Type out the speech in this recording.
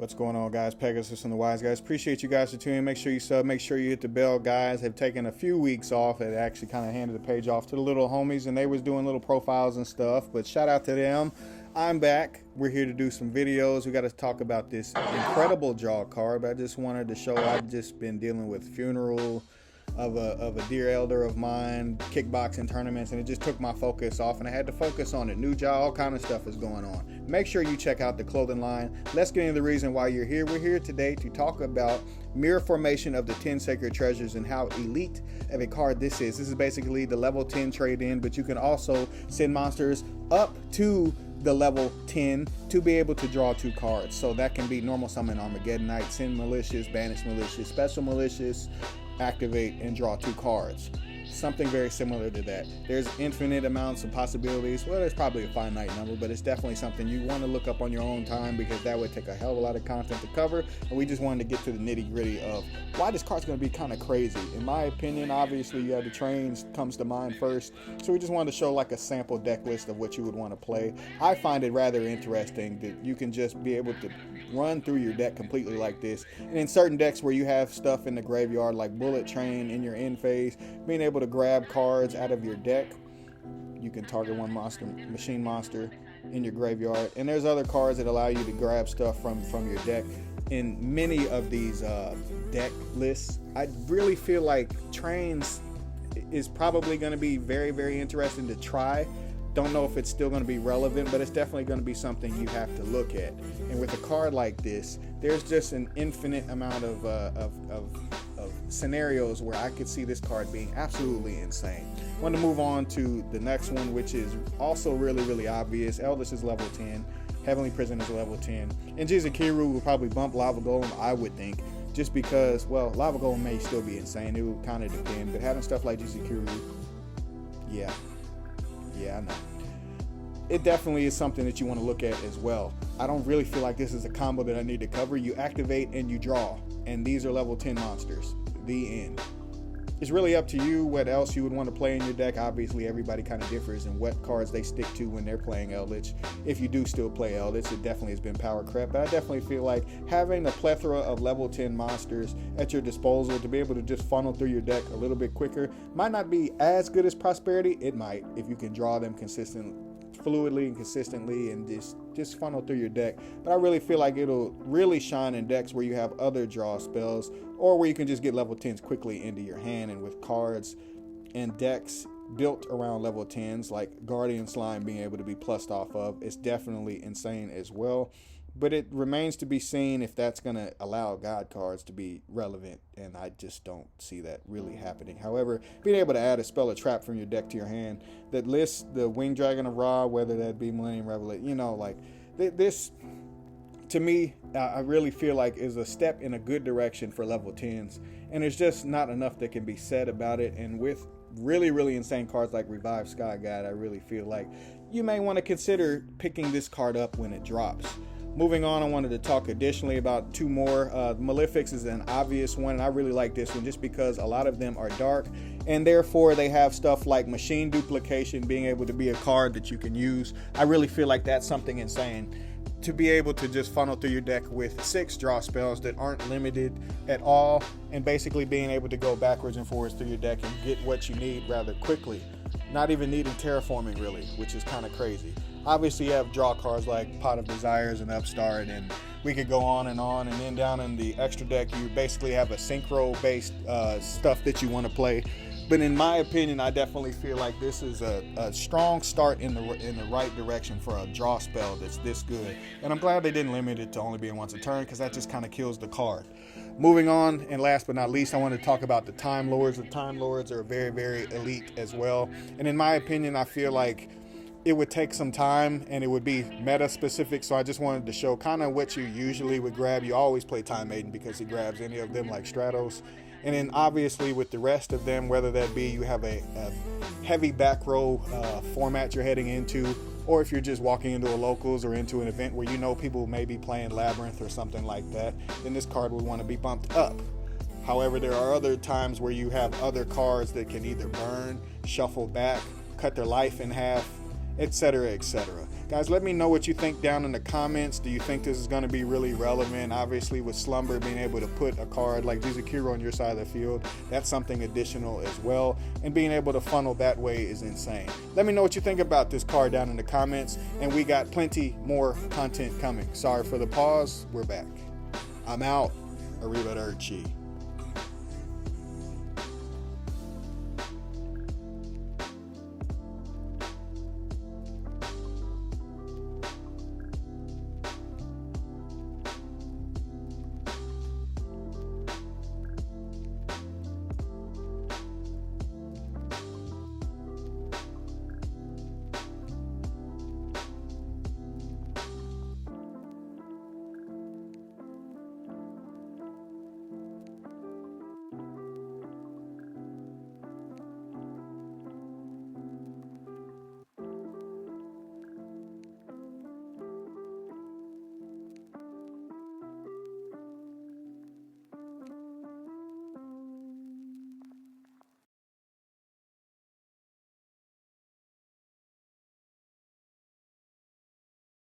What's going on, guys? Pegasus and the Wise Guys. Appreciate you guys for tuning in. Make sure you sub. Make sure you hit the bell, guys. Have taken a few weeks off. I actually kind of handed the page off to the little homies, and they was doing little profiles and stuff. But shout out to them. I'm back. We're here to do some videos. We got to talk about this incredible draw card. But I just wanted to show I've just been dealing with funeral of a dear elder of mine, kickboxing tournaments, and it just took my focus off, and I had to focus on it. New job, all kind of stuff is going on. Make sure you check out the clothing line. Let's get into the reason why you're here. We're here today to talk about mirror formation of the 10 sacred treasures and how elite of a card this is. This is basically the level 10 trade-in, but you can also send monsters up to the level 10 to be able to draw 2 cards. So that can be normal summon Armageddon Knight, send malicious, banish malicious, special malicious, activate and draw 2 cards. Something very similar to that. There's infinite amounts of possibilities. Well, there's probably a finite number, but it's definitely something you want to look up on your own time, because that would take a hell of a lot of content to cover. And we just wanted to get to the nitty gritty of why this card's going to be kind of crazy. In my opinion, obviously, you have the trains comes to mind first. So we just wanted to show like a sample deck list of what you would want to play. I find it rather interesting that you can just be able to run through your deck completely like this. And in certain decks where you have stuff in the graveyard like Bullet Train in your end phase, being able to grab cards out of your deck, you can target one monster, machine monster in your graveyard, and there's other cards that allow you to grab stuff from your deck. In many of these deck lists, I really feel like trains is probably going to be very, very interesting to try. Don't know if it's still going to be relevant, but it's definitely going to be something you have to look at. And with a card like this, there's just an infinite amount of scenarios where I could see this card being absolutely insane. I want to move on to the next one, which is also really, really obvious. Eldest is level 10. Heavenly Prison is level 10. And KcCard will probably bump Lava Golem, I would think, just because, well, Lava Golem may still be insane. It would kind of depend. But having stuff like KcCard, yeah, I know. It definitely is something that you want to look at as well. I don't really feel like this is a combo that I need to cover. You activate and you draw, and these are level 10 monsters. The end. It's really up to you what else you would want to play in your deck. Obviously, everybody kind of differs in what cards they stick to when they're playing Eldritch. If you do still play Eldritch, it definitely has been power crept, but I definitely feel like having a plethora of level 10 monsters at your disposal to be able to just funnel through your deck a little bit quicker might not be as good as Prosperity. It might, if you can draw them fluidly and consistently and just funnel through your deck. But I really feel like it'll really shine in decks where you have other draw spells, or where you can just get level 10s quickly into your hand. And with cards and decks built around level 10s like Guardian Slime being able to be plussed off of, it's definitely insane as well. But it remains to be seen if that's going to allow God cards to be relevant, and I just don't see that really happening. However, being able to add a spell or trap from your deck to your hand that lists the Winged Dragon of Ra, whether that be Millennium Revelation, you know, like this, to me, I really feel like is a step in a good direction for level 10s, and there's just not enough that can be said about it. And with really, really insane cards like Revive Sky God, I really feel like you may want to consider picking this card up when it drops. Moving on, I wanted to talk additionally about 2 more. Malefics is an obvious one, and I really like this one just because a lot of them are dark, and therefore they have stuff like Machine Duplication being able to be a card that you can use. I really feel like that's something insane, to be able to just funnel through your deck with 6 draw spells that aren't limited at all, and basically being able to go backwards and forwards through your deck and get what you need rather quickly. Not even needing terraforming really, which is kind of crazy. Obviously, you have draw cards like Pot of Desires and Upstart, and we could go on. And then down in the extra deck, you basically have a synchro-based stuff that you want to play. But in my opinion, I definitely feel like this is a strong start in the right direction for a draw spell that's this good. And I'm glad they didn't limit it to only being once a turn, because that just kind of kills the card. Moving on, and last but not least, I want to talk about the Time Lords. The Time Lords are very, very elite as well. And in my opinion, I feel like it would take some time and it would be meta specific, so I just wanted to show kind of what you usually would grab. You always play Time Maiden because he grabs any of them like Stratos, and then obviously with the rest of them, whether that be you have a heavy back row format you're heading into, or if you're just walking into a locals or into an event where you know people may be playing Labyrinth or something like that, then this card would want to be bumped up. However, there are other times where you have other cards that can either burn, shuffle back, cut their life in half, etc., etc. Guys, let me know what you think down in the comments. Do you think this is going to be really relevant? Obviously, with Slumber being able to put a card like KcCard on your side of the field, that's something additional as well. And being able to funnel that way is insane. Let me know what you think about this card down in the comments. And we got plenty more content coming. Sorry for the pause. We're back. I'm out. Arrivederci.